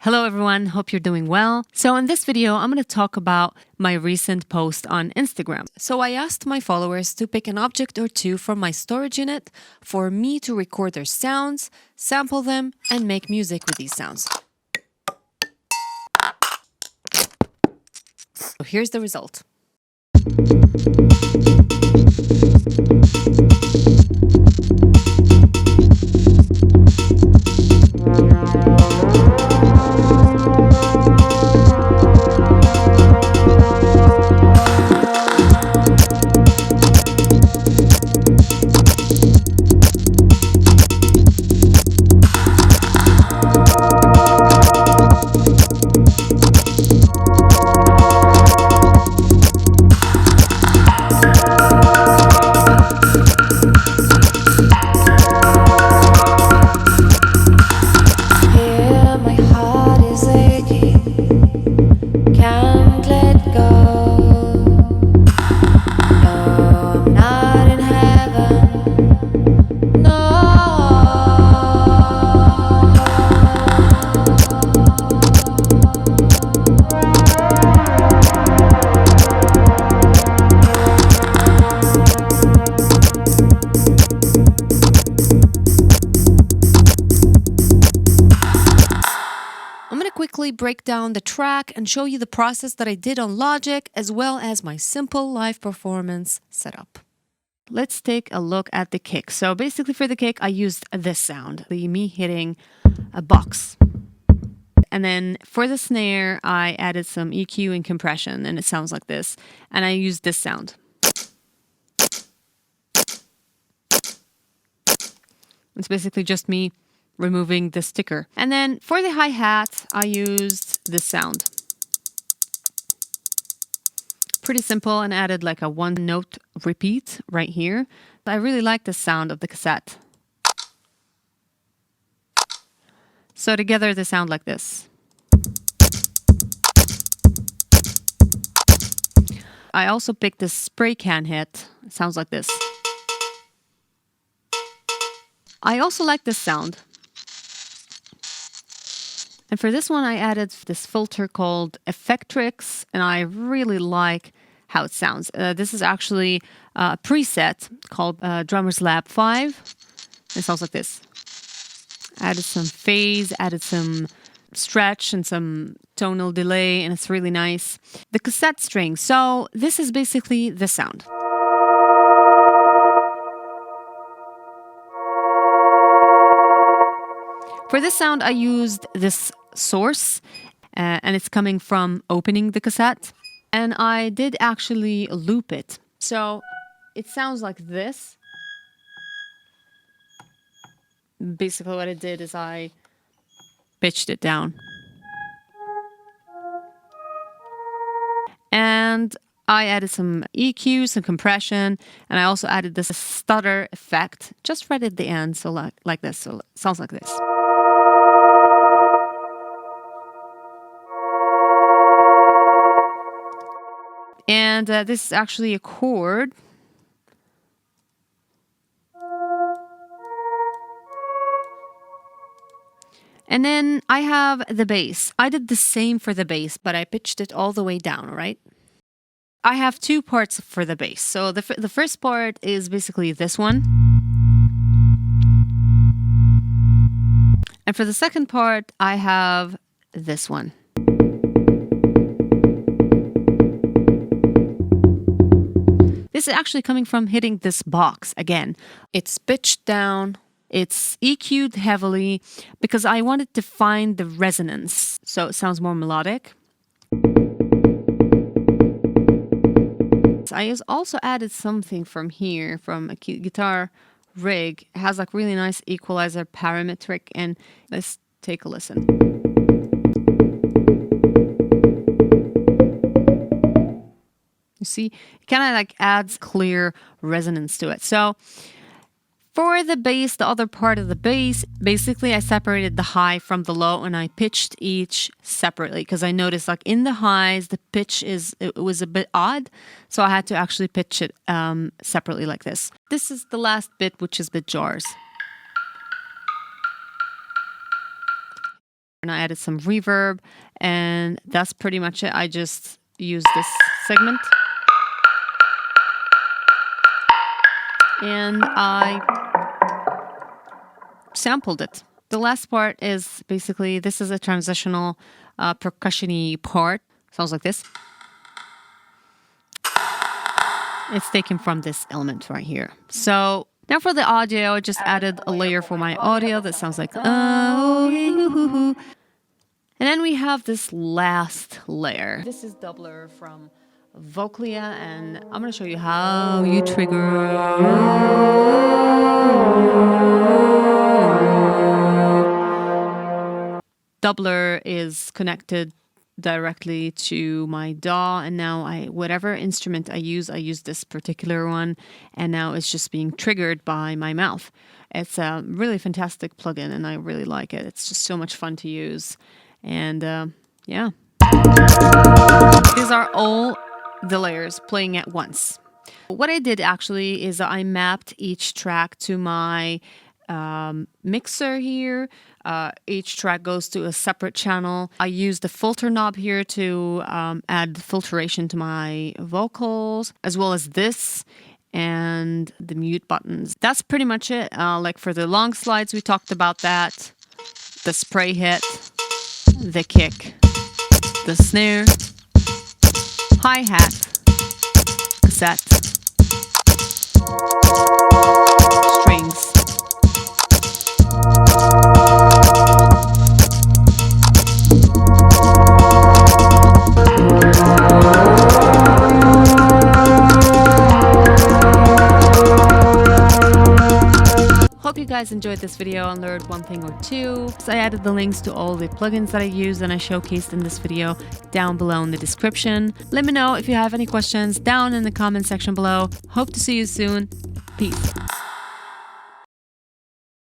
Hello everyone, hope you're doing well. So in this video, I'm going to talk about my recent post on Instagram. So I asked my followers to pick an object or two from my storage unit for me to record their sounds, sample them, and make music with these sounds. So here's the result. Quickly break down the track and show you the process that I did on Logic as well as my simple live performance setup. Let's take a look at the kick. So basically for the kick, I used this sound, me hitting a box. And then for the snare, I added some EQ and compression and it sounds like this. And I used this sound. It's basically just me removing the sticker. And then for the hi-hat, I used this sound. Pretty simple, and added like a one note repeat right here. I really like the sound of the cassette. So together they sound like this. I also picked this spray can hit. It sounds like this. I also like this sound. And for this one, I added this filter called Effectrix, and I really like how it sounds. This is actually a preset called Drummer's Lab 5. It sounds like this. Added some phase, added some stretch and some tonal delay, and it's really nice. The cassette string. So this is basically the sound. For this sound, I used this source, and it's coming from opening the cassette. And I did actually loop it. So it sounds like this. Basically what I did is I pitched it down. And I added some EQ, some compression, and I also added this stutter effect just right at the end. So like this, so it sounds like this. And this is actually a chord. And then I have the bass. I did the same for the bass, but I pitched it all the way down, right? I have two parts for the bass. So the first part is basically this one. And for the second part, I have this one. This is actually coming from hitting this box again. It's pitched down, it's EQ'd heavily because I wanted to find the resonance so it sounds more melodic. I also added something from here, from a guitar rig. It has like really nice equalizer parametric, and let's take a listen. You see, it kind of like adds clear resonance to it. So for the bass, the other part of the bass, basically I separated the high from the low and I pitched each separately because I noticed like in the highs, the pitch it was a bit odd. So I had to actually pitch it separately like this. This is the last bit, which is the jars. and I added some reverb, and that's pretty much it. I just used this segment and I sampled it. The last part is basically, this is a transitional percussion-y part. Sounds like this. It's taken from this element right here. So now for the audio, I just added a layer for my audio that sounds like oh. And then we have this last layer. This is Doubler from Voclia, and I'm going to show you how you trigger. Doubler is connected directly to my DAW, and now whatever instrument I use this particular one, and now it's just being triggered by my mouth. It's a really fantastic plugin, and I really like it. It's just so much fun to use, and yeah. These are all the layers playing at once. What I did actually is I mapped each track to my mixer here. Each track goes to a separate channel. I used the filter knob here to add filtration to my vocals, as well as this and the mute buttons. That's pretty much it. Like for the long slides, we talked about that. The spray hit, the kick, the snare, hi-hat, cassette, strings. Hope you guys enjoyed this video and learned one thing or two. So I added the links to all the plugins that I use and I showcased in this video down below in the description. Let me know if you have any questions down in the comment section below. Hope to see you soon. Peace.